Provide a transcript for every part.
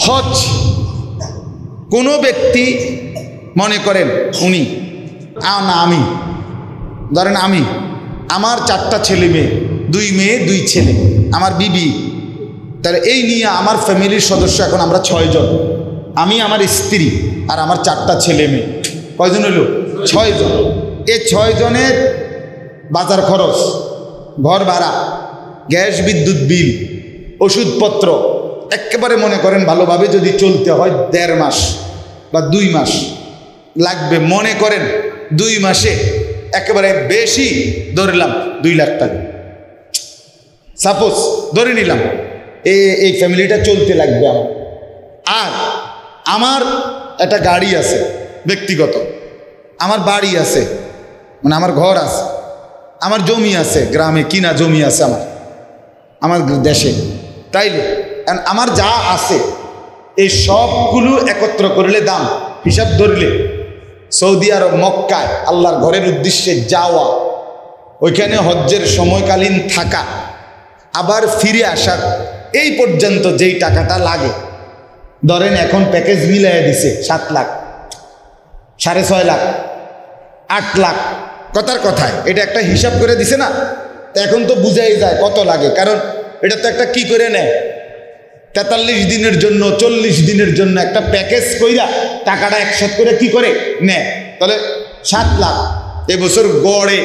হজ কোনো ব্যক্তি মনে করেন উনি না আমি ধরেন আমি আমার 4টা ছেলে মেয়ে, 2 মেয়ে 2 ছেলে, আমার বিবি, তাহলে এই নিয়ে আমার ফ্যামিলির সদস্য এখন আমরা 6 জন, আমি আমার স্ত্রী আর আমার 4টা ছেলে মেয়ে, কয়জন হলো 6 জন। এই 6 জনের বাজার খরচ, ঘর ভাড়া, গ্যাস বিদ্যুৎ বিল, ওষুধপত্র একেবারে মনে করেন ভালোভাবে যদি চলতে হয় 1.5 মাস বা 2 মাস লাগবে। মনে করেন 2 মাসে একেবারে বেশি ধরলাম 2 লাখ টাকা, সাপোজ ধরে নিলাম এই ফ্যামিলিটা চলতে লাগবে আমার। আর আমার একটা গাড়ি আছে ব্যক্তিগত, আমার বাড়ি আছে, মানে আমার ঘর আছে, আমার জমি আছে, গ্রামে কিনা জমি আছে আমার দেশে, তাইলে আমার যা আছে এই সবগুলো একত্র করলে দাম হিসাব ধরলে সৌদি আরব মক্কায় আল্লাহর ঘরের উদ্দেশ্যে যাওয়া, ওইখানে হজ্জের সময়কালীন থাকা, আবার ফিরে আসার এই পর্যন্ত যেই টাকাটা লাগে, ধরেন এখন প্যাকেজ মিলাই দিছে 7 লাখ, 6.5 লাখ, 8 লাখ, কথার কথায় এটা একটা হিসাব করে দিছে না। তো এখন তো বুঝাই যায় কত লাগে, কারণ এটা তো একটা কি করে নেয় 43 দিনের জন্য 40 দিনের জন্য একটা প্যাকেজ কইরা টাকাটা একসাথে করে কি করে নেয়। তাহলে 7 লাখ এবছর গড়ে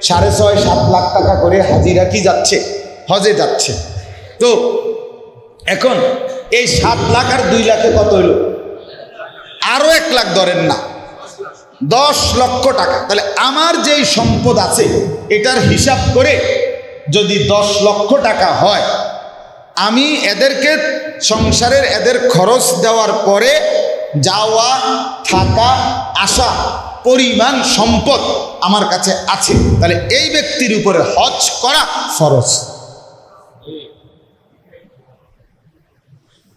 6.5-7 লাখ টাকা করে হাজিরা কি যাচ্ছে, হজে যাচ্ছে। তো এখন এই 7 লাখ আর 2 লাখে কত হইল, আরো 1 লাখ ধরেন না, 10 লক্ষ টাকা। তাহলে আমার যেই সম্পদ আছে এটার হিসাব করে যদি 10 লক্ষ টাকা হয়, আমি এদেরকে সংসারের এদের খরচ দেওয়ার পরে যাওয়া থাকা আসা পরিমাণ সম্পদ আমার কাছে আছে, তাহলে এই ব্যক্তির উপরে হজ করা ফরজ।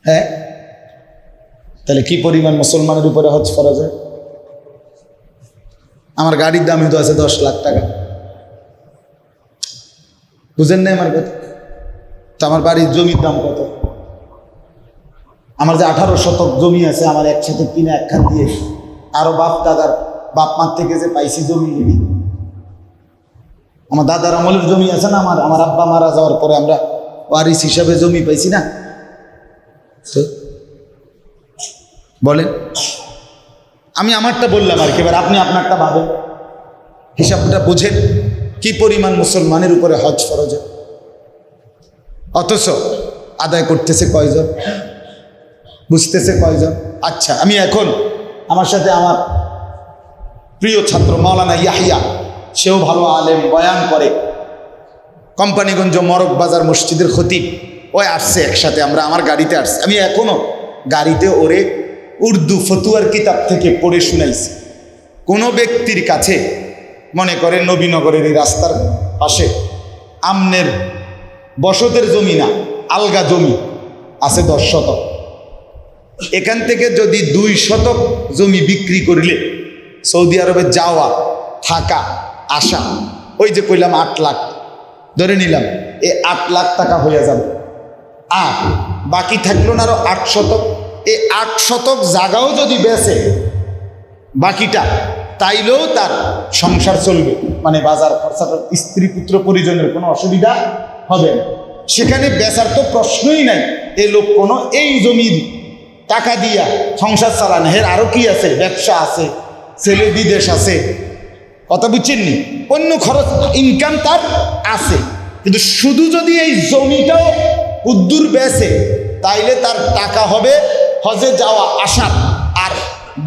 হ্যাঁ, তাহলে কি পরিমাণ মুসলমানের উপরে হজ ফরজ হয়? আমার গাড়ির দামই তো আছে 10 লাখ টাকা, বুঝেন না আমার কথা? তো আমার বাড়ির জমির দাম কত? আমার যে 18 শতক জমি আছে, আমার একসাথে কিনে একখান দিয়ে আরো বাপ দাদার বাপ মার থেকে যে পাইছি জমি, আমার দাদার আমলের জমি আছে না, আমার আব্বা মারা যাওয়ার পরে আমরা ওয়ারিস হিসাবে জমি পাইছি না। তো বলেন, আমি আমারটা বললাম আর কি, এবার আপনি আপনারটা ভাবেন, হিসাবটা বুঝেন কি পরিমাণ মুসলমানের উপরে হজ ফরজ, অথচ আদায় করতেছে কয়জন, বুঝতেছে কয়জন? আচ্ছা, আমি এখন আমার সাথে আমার প্রিয় ছাত্র মাওলানা ইয়াহিয়া, সেও ভালো আলেম, বয়ান করে, কোম্পানিগঞ্জ মরক বাজার মসজিদের খতিব, ওই আসছে একসাথে, আমরা আমার গাড়িতে আসছে, আমি এখনো গাড়িতে ওরে উর্দু ফতুয়ার কিতাব থেকে পড়ে শুনাইছি। কোনো ব্যক্তির কাছে মনে করেন নবীনগরের এই রাস্তার পাশে আমনের বসতের জমি না, আলগা জমি আছে 10 শতক, এখান থেকে যদি 2 শতক জমি বিক্রি করলে সৌদি আরবে যাওয়া থাকা আসা, ওই যে কইলাম 8 লাখ ধরে নিলাম, এই 8 লাখ টাকা হয়ে যাবে। আর বাকি থাকলো না আরো 8 শতক, এই 8 শতক জায়গাও যদি বেচে বাকিটা, তাইলেও তার সংসার চলবে, মানে বাজার খরচাটা, স্ত্রী পুত্র পরিজনের কোনো অসুবিধা হবে না। সেখানে বেচার তো প্রশ্নই নাই, এই লোক কোনো এই জমির টাকা দিয়া সংসার চালান, হের আরো কি আছে, ব্যবসা আছে, ছেলে বিদেশ আছে, কথা বুঝছেননি, অন্য খরচ ইনকাম তার আছে। কিন্তু শুধু যদি এই জমিটাও উদ্দূর বেচে, তাইলে তার টাকা হবে হজে যাওয়া আসার, আর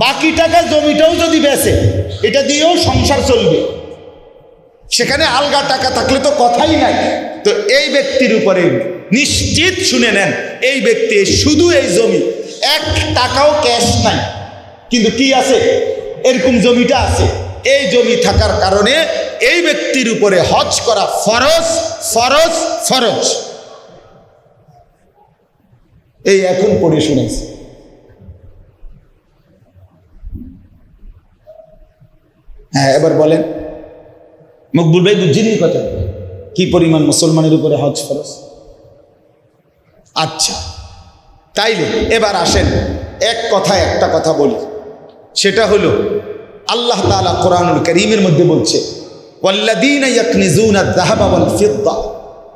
বাকি টাকা জমিটাও যদি বেচে এটা দিয়েও সংসার চলবে। সেখানে আলগা টাকা থাকলে তো কথাই নাই। তো এই ব্যক্তির উপরে নিশ্চিত শুনে নেন, এই ব্যক্তি শুধু এই জমি, 1 টাকাও ক্যাশ নাই, কিন্তু কি আছে, এরকম জমিটা আছে, এই জমি থাকার কারণে এই ব্যক্তির উপরে হজ করা ফরজ ফরজ ফরজ। এই এখন পড়ে শুনেছি। হ্যাঁ, এবার বলেন মকবুল ভাই, বুঝিনি কথা, কি পরিমাণ মুসলমানের উপরে হজ ফরজ? আচ্ছা, তাইলে এবার আসেন একটা কথা বলি, সেটা হলো আল্লাহ তাআলা কোরআনুল কারীমের মধ্যে বলছে, ওয়াল্লাযীনা ইয়াকনিজুনা আয-যাহাবা ওয়াল ফিদ্দা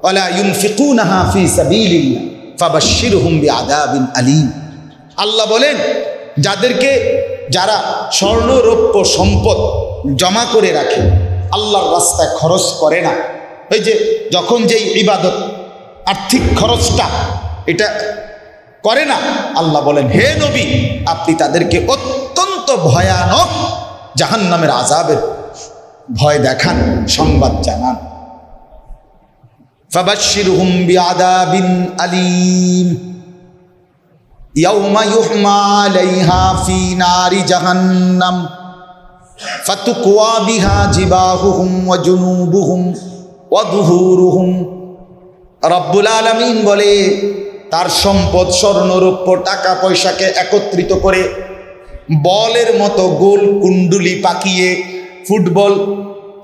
ওয়া লা ইউনফিকুনাহা ফী সাবিলিল্লাহ ফাবাশশিরহুম বিআযাবিন আলীম। আল্লাহ বলেন, যারা স্বর্ণ রৌপ্য সম্পদ জমা করে রাখে, আল্লাহর রাস্তায় খরচ করে না, এই যে যখন যেই ইবাদত আর্থিক খরচটা এটা করে না, আল্লাহ বলেন, হে নবী, আপনি তাদেরকে অত্যন্ত ভয়ানক জাহান্নামের আযাবের ভয় দেখান, সংবাদ জানান। ফাবাশশিরহুম বিআযাবিন আলীম ইয়াওমা ইউহমা আলাইহা ফী নারি জাহান্নাম ফাতুকওয়া বিহা জিবাহুহুম ওয়া জুনুবুহুম ওয়া যুহুরুহুম। রব্বুল আলামিন বলে, তার সম্পদ স্বর্ণরৌপ্য টাকা পয়সাকে একত্রিত করে বলের মতো গোল কুণ্ডুলি পাকিয়ে, ফুটবল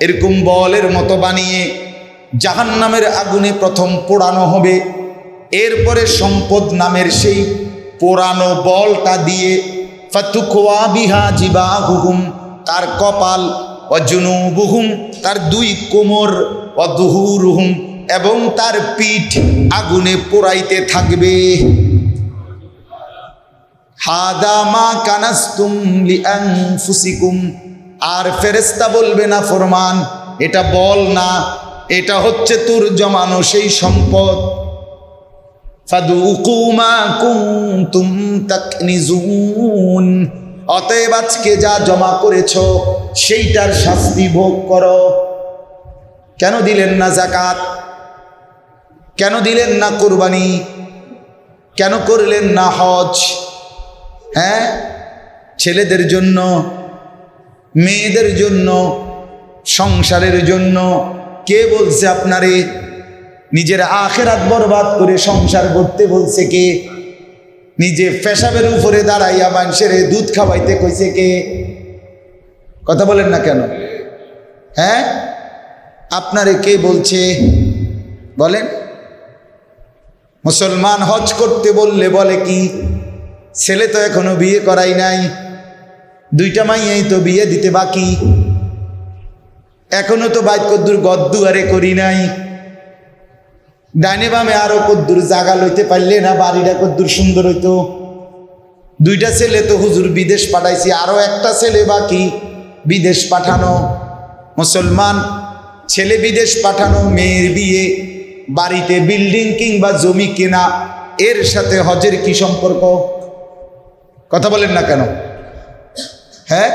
এরকম বলের মতো বানিয়ে জাহান্নামের আগুনে প্রথম পোড়ানো হবে। এরপরে সম্পদ নামের সেই পোড়ানো বলটা দিয়ে ফাতুকওয়া বিহা জিবাহুহুম, তার কপাল, ওয়া জুনুবুহুম, তার দুই কোমর, ওয়া যুহুরুহুম, এবং তার পিঠ আগুনে পোড়াইতে থাকবে। হাদা মা কানাস্তুম লিআনফুসিকুম। আর ফেরেশতা বলবে না ফরমান, এটা বল না, এটা হচ্ছে তোর জমানো সেই সম্পদ। ফাদুকু মা কুনতুম তাকনিজুন। অতএব আজকে যা জমা করেছ সেইটার শাস্তি ভোগ করো। কেন দিলেন না যাকাত? কেন দিলেন না কুরবানি? কেন করলেন না হজ? হ্যাঁ, ছেলেদের জন্য, মেয়েদের জন্য, সংসারের জন্য। কে বলছে আপনারে নিজের আখিরাত বরবাদ করে সংসার করতে বলছে? কে? নিজে পেশাবের উপরে দাঁড়াইয়া মানুষের দুধ খাওয়াইতে কইছে কে? কথা বলেন না কেন? হ্যাঁ, আপনারে কে বলছে বলেন? মুসলমান হজ করতে বললে বলে কি, ছেলে তো এখনো বিয়ে করাই নাই, দুইটা মাইয়াই তো বিয়ে দিতে বাকি, এখনো তো বাইত কদ্দুর গদ্দুয়ারে করি নাই, ডাইনে বামে আরো কদ্দুর জাগা লইতে পারলে না, বাড়িটা কদ্দুর সুন্দর হইতো, দুইটা ছেলে তো হুজুর বিদেশ পাঠাইছি, আরো একটা ছেলে বাকি বিদেশ পাঠানো। মুসলমান ছেলে বিদেশ পাঠানো, মেয়ের বিয়ে, বাড়িতে বিল্ডিং কিংবা জমি কেনা, এর সাথে হজের কি সম্পর্ক? কথা বলেন না কেন? হ্যাঁ,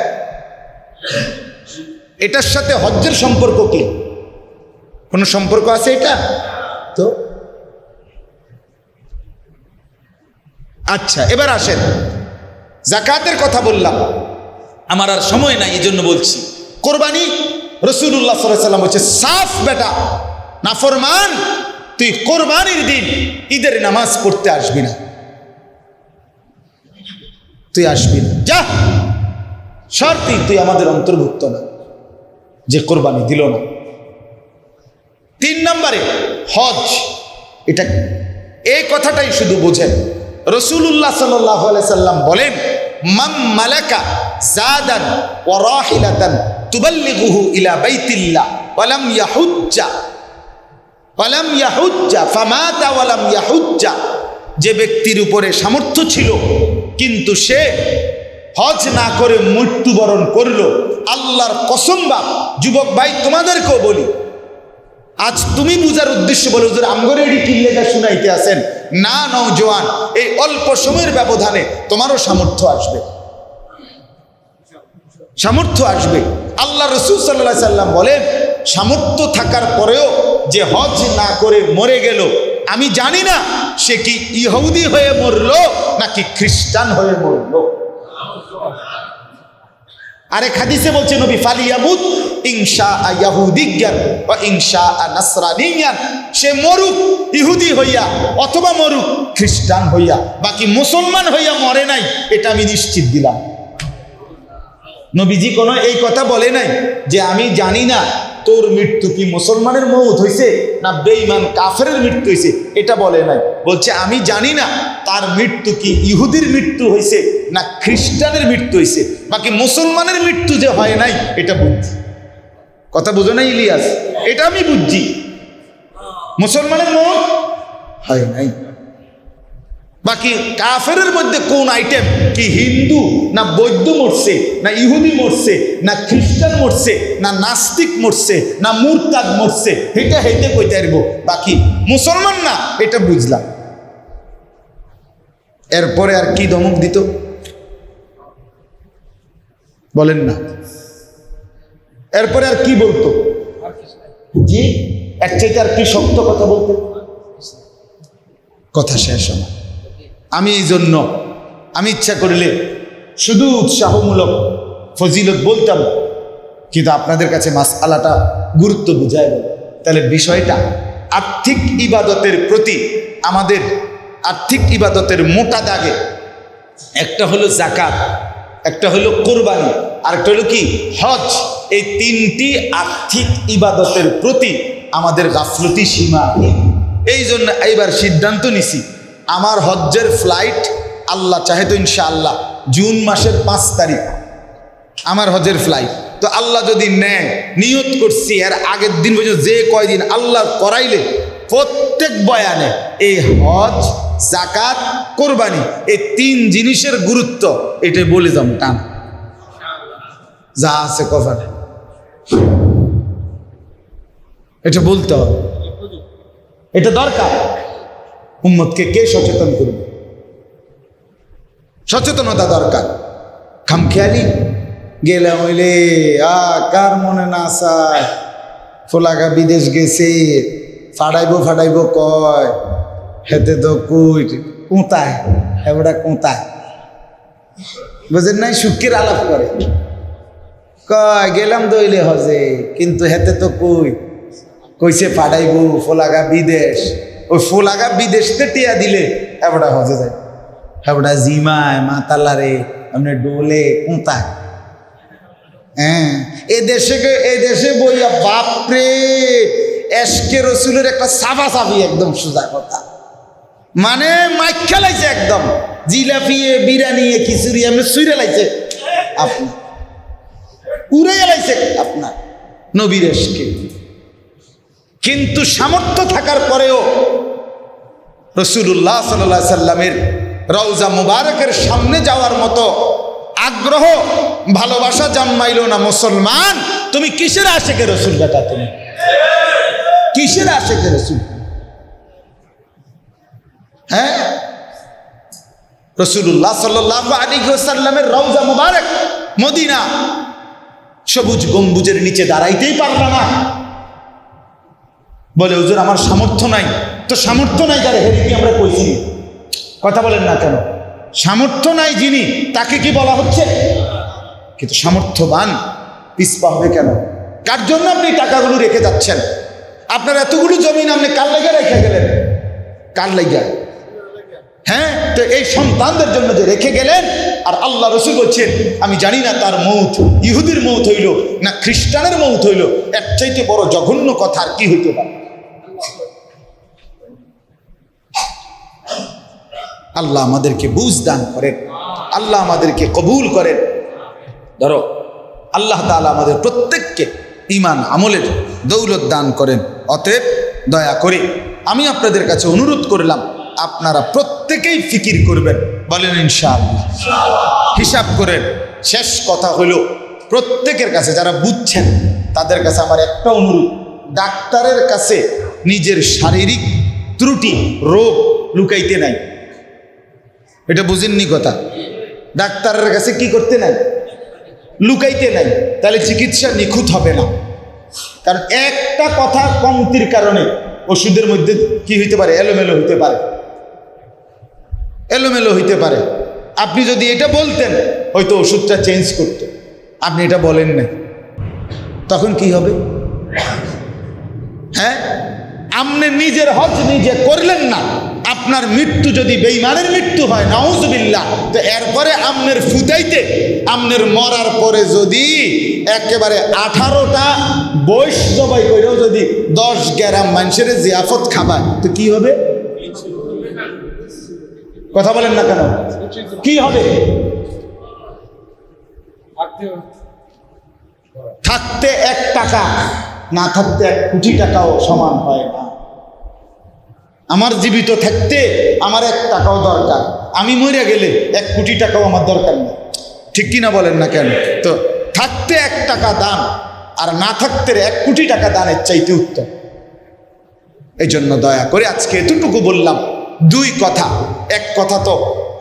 এটার সাথে হজ্জের সম্পর্ক কি? কোনো সম্পর্ক আছে এটা? তো আচ্ছা, এবার আসেন, যাকাতের কথা বললাম, আমার আর সময় নাই এই জন্য বলছি। কোরবানি, রাসূলুল্লাহ সাল্লাল্লাহু আলাইহি ওয়াসাল্লাম বলছে, সাফ বেটা নাফরমান, তুই কোরবানির দিন ঈদের নামাজ পড়তে আসবি না, তুই আসবি না, যা, শর্তই তুই আমাদের অন্তর্ভুক্ত না, যে কোরবানি দিল না। 3 নম্বরে হজ, এটা এই কথাটাই শুধু বোঝেন। রাসূলুল্লাহ সাল্লাল্লাহু আলাইহি সাল্লাম বলেন, মান মালাকা যাদান ওয়া রাহিলাতান তুবাল্লিগুহু ইলা বাইতিল্লাহ ওয়া লাম ইয়াহুজ্জা ফামাতা ওয়া লাম ইয়াহুজ্জা। যে ব্যক্তির উপরে সামর্থ্য ছিল কিন্তু সে হজ না করে মৃত্যুবরণ করলো, আল্লাহর কসম বাপ, যুবক ভাই তোমাদেরকেও বলি, আজ তুমি বুঝার উদ্দেশ্য বলে হুজুর আমগরে এডি কিল্লেটা শুনাইতে আছেন না, নওজোয়ান, এই অল্প সময়ের ব্যবধানে তোমারও সামর্থ্য আসবে, সামর্থ্য আসবে। আল্লাহ রাসূল সাল্লাল্লাহু আলাইহি সাল্লাম বলেন, সামর্থ্য থাকার পরেও যে হজ না করে মরে গেল, আমি জানি না সে কি ইহুদি হয়ে মরলো নাকি খ্রিস্টান হয়ে মরলো। আরেক হাদিসে বলছে নবী, ফালিয়ামুত ইনশা ইয়াহুদিয়ান ওয়া ইনশা নাসরানিয়ান, সে মরুক ইহুদি হইয়া অথবা মরুক খ্রিস্টান হইয়া, বাকি মুসলমান হইয়া মরে নাই, এটা আমি নিশ্চিত দিলাম। নবীজি কোনো এই কথা বলে নাই যে আমি জানি না তোর মৃত্যু কি মুসলমানের মৌত হয়েছে না বেঈমান কাফেরের মৃত্যু হয়েছে এটা বলে নাই, বলছে আমি জানি না তার মৃত্যু কি ইহুদির মৃত্যু হয়েছে না খ্রিস্টানের মৃত্যু হয়েছে, বাকি মুসলমানের মৃত্যু যে হয় নাই এটা বুঝছি। কথা বুঝো না ইলিয়াস? এটা আমি বুঝছি, মুসলমানের মৌত হয় নাই। বাকি কাফেরের মধ্যে কোন আইটেম, কি হিন্দু না বৌদ্ধ মরছে না ইহুদি মরছে না খ্রিস্টান মরছে না নাস্তিক মরছে না মুরতাদ মরছে, এটা হেঁটে কইতে পারব, বাকি মুসলমান না এটা বুঝলাম। এরপরে আর কি ধমক দিত বলেন না? এরপরে আর কি বলতো? জি, এক চাইতে আর কি শক্ত কথা বলতে? কথা শেষ আমার। আমি এই জন্য আমি ইচ্ছা করলে শুধু উৎসাহমূলক ফজিলত বলতাম, কিন্তু আপনাদের কাছে মাসআলাটা গুরুত্ব বুঝায় বলে। তাহলে বিষয়টা আর্থিক ইবাদতের প্রতি আমাদের আর্থিক ইবাদতের মোটা দাগে একটা হলো যাকাত, একটা হলো কোরবানি, আর একটা হলো কি হজ। এই তিনটি আর্থিক ইবাদতের প্রতি আমাদের গাফলতি সীমা। এই জন্য এইবার সিদ্ধান্ত নিছি, আমার হজ্জের ফ্লাইট আল্লাহ চাহে তো ইনশাআল্লাহ জুন মাসের 5 তারিখ আমার হজের ফ্লাইট। তো আল্লাহ যদি নেয়, নিয়ত করছি এর আগের দিন পর্যন্ত যে কয়দিন আল্লাহ করাইলে প্রত্যেক বয়ানে এই হজ, যাকাত, কোরবানি এই 3 জিনিসের গুরুত্ব এটা বলে যাম টান যা আছে কভারে, এটা বলতে হবে, এটা দরকার। উম্মতকে কে সচেতন করবে? সচেতনতা দরকার। খামখেয়ালি গেলে হইলে কার মনে না চায় ফোলাগা বিদেশ গেছে, ফাড়াইব কয়, হেতে তো কুইট কোঁতায়, হেবড়া কোঁতায়, বুঝেন নাই? সুখের আলাপ করে কয় গেলাম দইলে হজে, কিন্তু হেতে তো কইছে ফাড়াইব ফোলাগা বিদেশ। ওই ফোলাগা বিদেশ টিয়া দিলে হেবড়া হজে যায়, হেবড়া জিমায় মাতালারে আপনি ডোলে কোঁতায়। হ্যাঁ, এ দেশে বইয়া বাপরে এশকে রসুলের একটা সাফাসাফি একদম সোজা কথা, মানে মাইক খেলাইছে একদম, জিলাপিয়ে বিরিয়ানিয়ে খিচুড়ি এমনি সুইরে লাইছে, আপনার উড়ে লাইছে আপনার নবীর এশকে। কিন্তু সামর্থ্য থাকার পরেও রাসূলুল্লাহ সাল্লাল্লাহু আলাইহি সাল্লামের রওজা মুবারকের সামনে যাওয়ার মতো আগ্রহ ভালোবাসা জন্মাইল না। মুসলমান, তুমি কিসের আশেকে রসুল বেটা? তুমি কিসের আশেকে রসুল? হ্যাঁ, রাসূলুল্লাহ সাল্লাল্লাহু আলাইহি ওয়াসাল্লামের রওজা মুবারক মদিনা, সবুজ গম্বুজের নিচে দাঁড়াইতেই পারল না। বলে হুজুর আমার সামর্থ্য নাই। তো সামর্থ্য নাই যারা, হেরি কি আমরা কইছি? কথা বলেন না কেন? সামর্থ্য নাই যিনি, তাকে কি বলা হচ্ছে? কিন্তু সামর্থ্যবান পিছপা হবে কেন? কার জন্য আপনি টাকাগুলো রেখে যাচ্ছেন? আপনার এতগুলো জমিন আপনি কার লেগে রেখে গেলেন? কার লেগে? হ্যাঁ, তো এই সন্তানদের জন্য যে রেখে গেলেন। আর আল্লাহ রসুল বলছেন আমি জানি না তার মৌত ইহুদির মৌত হইল না খ্রিস্টানের মৌত হইল, এর চাইতে বড় জঘন্য কথা আর কি হইতে পারে? আল্লাহ আমাদেরকে বুঝ দান করেন, আল্লাহ আমাদেরকে কবুল করেন। ধরো আল্লাহ তাআলা আমাদের প্রত্যেককে ঈমান আমলের দৌলত দান করেন। অতএব দয়া করে আমি আপনাদের কাছে অনুরোধ করলাম, আপনারা প্রত্যেকেই ফিকির করবেন, বলেন ইনশাআল্লাহ। হিসাব করেন। শেষ কথা হলো প্রত্যেকের কাছে যারা বুঝছেন তাদের কাছে আমার একটা অনুরোধ, ডাক্তারের কাছে নিজের শারীরিক ত্রুটি রোগ লুকাইতে নাই। এটা বুঝেননি কথা? ডাক্তারের কাছে কি করতে নাই? লুকাইতে নাই। তাহলে চিকিৎসা নিখুঁত হবে না। কারণ একটা কথা কমতির কারণে ওষুধের মধ্যে কি হইতে পারে? এলোমেলো হইতে পারে, এলোমেলো হইতে পারে। আপনি যদি এটা বলতেন হয়তো ওষুধটা চেঞ্জ করতো, আপনি এটা বলেন না, তখন কি হবে? হ্যাঁ, আপনি নিজের হজ নিজে করলেন না, আপনি আপনার মৃত্যু যদি বেঈমানের মৃত্যু হয় নাউজুবিল্লাহ, তো এরপরে আমনের ফুটাইতে আমনের মরার পরে যদি একেবারে 18টা বয়স জবাই করেও যদি 10 গ্রাম মানুষের জিয়াফত খাবায় তো কি হবে? কথা বলেন না কেন? কি হবে? থাকতে 1 টাকা, না থাকতে 1 কোটি টাকাও সমান হয় না। আমার জীবিত থাকতে আমার 1 টাকাও দরকার, আমি মরে গেলে 1 কোটি টাকাও আমার দরকার নেই। ঠিক কিনা বলেন না কেন? তো থাকতে 1 টাকা দান আর না থাকতে 1 কোটি টাকা দানের চাইতে উত্তম। এই জন্য দয়া করে আজকে এতটুকু বললাম, 2 কথা। এক কথা তো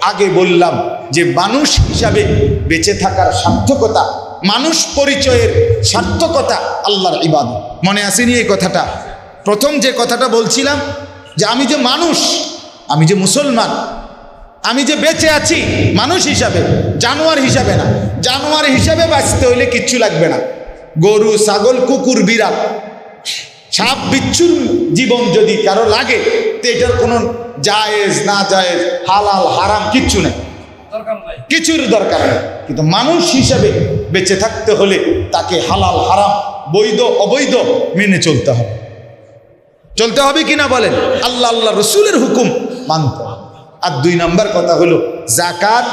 আগে বললাম যে মানুষ হিসাবে বেঁচে থাকার সার্থকতা, মানুষ পরিচয়ের সার্থকতা আল্লাহর ইবাদত। মনে আসেনি এই কথাটা? প্রথম যে কথাটা বলছিলাম যে আমি যে মানুষ, আমি যে মুসলমান, আমি যে বেঁচে আছি মানুষ হিসাবে, জানোয়ার হিসাবে না। জানোয়ার হিসাবে বাঁচতে হইলে কিচ্ছু লাগবে না। গরু, ছাগল, কুকুর, বিড়াল, সাপ বিচ্ছুর জীবন যদি কারো লাগে তো এটার কোনো জায়েজ না জায়েজ, হালাল হারাম কিচ্ছু নেই, কিছুর দরকার নেই। কিন্তু মানুষ হিসাবে বেঁচে থাকতে হলে তাকে হালাল হারাম, বৈধ অবৈধ মেনে চলতে হবে। চলতে হবে কিনা বলেন? আল্লাহ আল্লাহ রসুলের হুকুম মানতে হবে। আর 2 নম্বর কথা হলো যাকাত,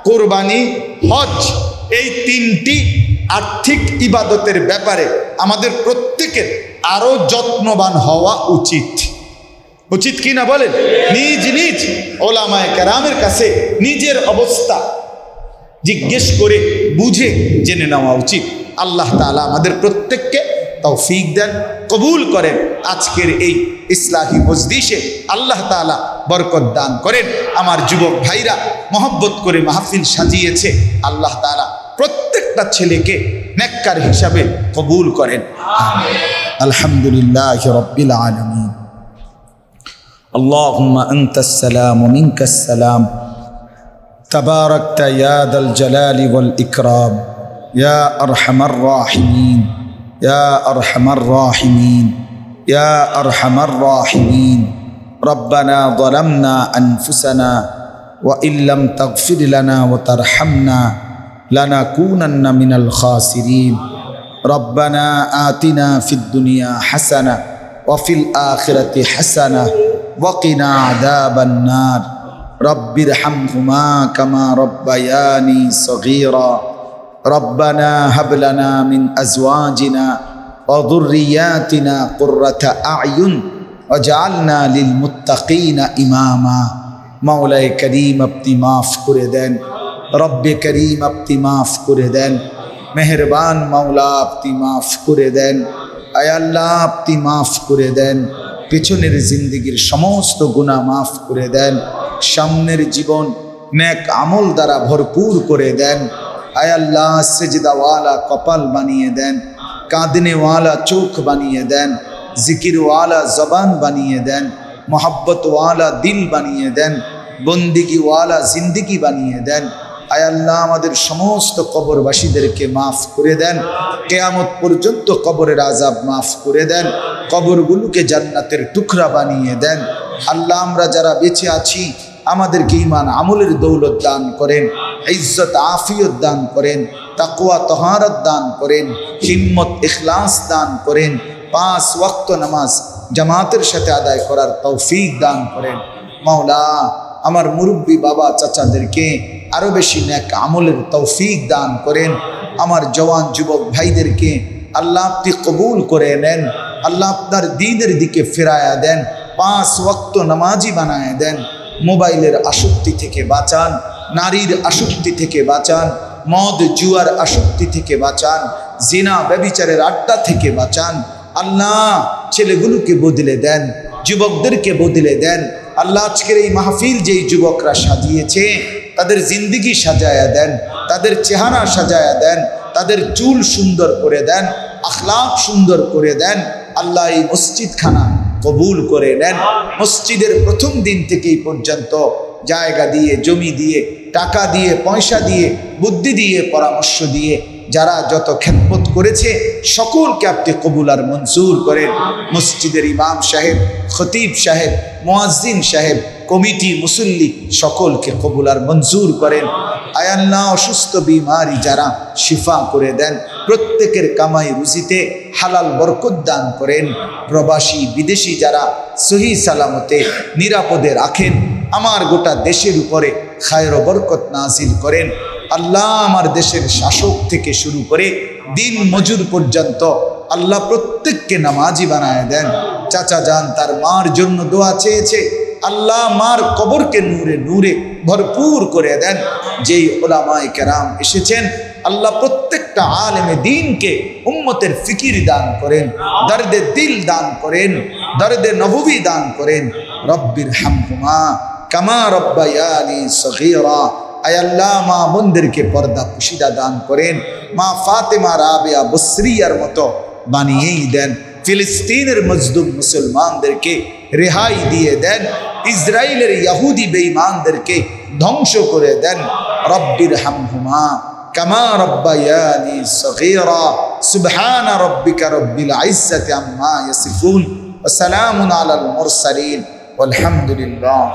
কোরবানি, হজ, এই 3টি আর্থিক ইবাদতের ব্যাপারে আমাদের প্রত্যেকের আরো যত্নবান হওয়া উচিত। উচিত কিনা বলেন? নিজ নিজ ওলামায়ে কেরামের কাছে নিজের অবস্থা জিজ্ঞেস করে বুঝে জেনে নেওয়া উচিত। আল্লাহ তাআলা আমাদের প্রত্যেককে তৌফিক দেন, কবুল করেন। আজকের এই ইসলাহি মজলিসে আল্লাহ তাআলা বরকত দান করেন। আমার যুবক ভাইরা মহব্বত করে মাহফিল সাজিয়েছে, আল্লাহ তাআলা প্রত্যেকটা ছেলেকে নেককার হিসাবে কবুল করেন। আলহামদুলিল্লাহি রাব্বিল আলামিন। আল্লাহুম্মা আনতাস সালাম ওয়া মিনকাস সালাম, তাবারাকতা ইয়া দাল জালালি ওয়াল ইকরাম, ইয়া আরহামার রাহিমিন, ইয়া আরহামার রাহিমিন, ইয়া আরহামার রাহিমিন। রব্বানা যালামনা আনফুসানা ওয়া ইল্লাম তাগফির লানা ওয়া তারহামনা লানাকুনান্না মিনাল খাসিরিন। রব্বানা আতিনা ফিদ দুনিয়া হাসানা ওয়া ফিল আখিরাতি হাসানা ওয়া কিনা আযাবান নার। রব্বিরহামহুমা কামা রব্বায়ানি সগীরা। রব্বানা হাব লানা মিন আজওয়াজিনা ওয়া যুররিয়াতিনা কুররাতা আ'য়ুন ওয়াজআলনা লিল মুত্তাকিনা ইমামা। মাওলায়ে করিম আপনি মাফ করে দেন, রব্বে করিম আপনি মাফ করে দেন, মেহেরবান মাওলা আপনি মাফ করে দেন। আয় আল্লাহ আপনি মাফ করে দেন, পেছনের জিন্দেগির সমস্ত গুনাহ মাফ করে দেন, সামনের জীবন নেক আমল দ্বারা ভরপুর করে দেন। আয় আল্লাহ সেজদাওয়ালা কপাল বানিয়ে দেন, কাঁদনেওয়ালা চোখ বানিয়ে দেন, জিকিরওয়ালা জবান বানিয়ে দেন, মোহাব্বতওয়ালা দিল বানিয়ে দেন, বন্দিগিওয়ালা জিন্দিগি বানিয়ে দেন। আয় আল্লাহ আমাদের সমস্ত কবরবাসীদেরকে মাফ করে দেন, কিয়ামত পর্যন্ত কবরের আযাব মাফ করে দেন, কবরগুলোকে জান্নাতের টুকরা বানিয়ে দেন। আল্লাহ আমরা যারা বেঁচে আছি আমাদেরকে ঈমান আমলের দৌলত দান করেন, ইজ্জত আফিয়ত দান করেন, তাকওয়া তহারত দান করেন, হিম্মত ইখলাস দান করেন, 5 ওয়াক্ত নামাজ জামাতের সাথে আদায় করার তৌফিক দান করেন। মাওলা আমার মুরব্বী বাবা চাচাদেরকে আরো বেশি নেক আমলের তৌফিক দান করেন। আমার জওয়ান যুবক ভাইদেরকে আল্লাহ আপনি কবুল করে নেন, আল্লাহ আপনার দ্বীনের দিকে ফেরায়া দেন, 5 ওয়াক্ত নামাজি বানায় দেন। মোবাইলের আসক্তি থেকে বাঁচান, নারীর আসক্তি থেকে বাঁচান, মদ জুয়ার আসক্তি থেকে বাঁচান, জিনা ব্যভিচারের আড্ডা থেকে বাঁচান। আল্লাহ ছেলেগুলোকে বদলে দেন, যুবকদেরকে বদলে দেন। আল্লাহ আজকের এই মাহফিল যেই যুবকরা সাজিয়েছে তাদের জিন্দিগি সাজায়া দেন, তাদের চেহারা সাজায়া দেন, তাদের চুল সুন্দর করে দেন, আখলাক সুন্দর করে দেন। আল্লাহ এই মসজিদখানা কবুল করে নেন। মসজিদের প্রথম দিন থেকেই পর্যন্ত জায়গা দিয়ে, জমি দিয়ে, টাকা দিয়ে, পয়সা দিয়ে, বুদ্ধি দিয়ে, পরামর্শ দিয়ে যারা যত খেদমত করেছে সকলকে আপনি কবুল আর মঞ্জুর করেন। মসজিদের ইমাম সাহেব, খতিব সাহেব, মুয়াজ্জিন সাহেব, কমিটি, মুসল্লি সকলকে কবুল আর মঞ্জুর করেন। আয় আল্লাহ, অসুস্থ বিমারি যারা শিফা করে দেন, প্রত্যেকের কামাই রুজিতে হালাল বরকত দান করেন। প্রবাসী বিদেশি যারা সহি সালামতে নিরাপদে রাখেন, আমার গোটা দেশের উপরে খায়র ও বরকত নাজিল করেন। আল্লাহ, আমার দেশের শাসক থেকে শুরু করে দিন মজুর পর্যন্ত আল্লাহ প্রত্যেককে নামাজি বানায় দেন। চাচা যান তার মার জন্য দোয়া চেয়েছে, আল্লাহ মার কবরকে নূরে নূরে ভরপুর করে দেন। যেই ওলামায়ে কেরাম এসেছেন, আল্লাহ প্রত্যেকটা আলেমে দ্বীনকে উম্মতের ফিকির দান করেন, দর্দে দিল দান করেন, দর্দে নববী দান করেন। রব্বির হামহুমা কামা রব্বায়ানি সগীরা। আয় আল্লাহ, মা বোনদেরকে পর্দা পুশিদা দান করেন। মা ফাতেমা রাবেয়া বসরিয়ার মতো বানিয়েই দেন। ফিলিস্তিনের মজলুম মুসলমানদেরকে রেহাই দিয়ে দেন। ইসরায়েলের ইহুদি বেঈমানদেরকে ধ্বংস করে দেন। রব্বির হামহুমা কামা রব্বায়ানি সগীরা। সুবহানা রব্বিকা রব্বিল ইজ্জাতি আম্মা ইয়াসিফুন ওয়া সালামুন আলাল মুরসালিন ওয়ালহামদুলিল্লাহ।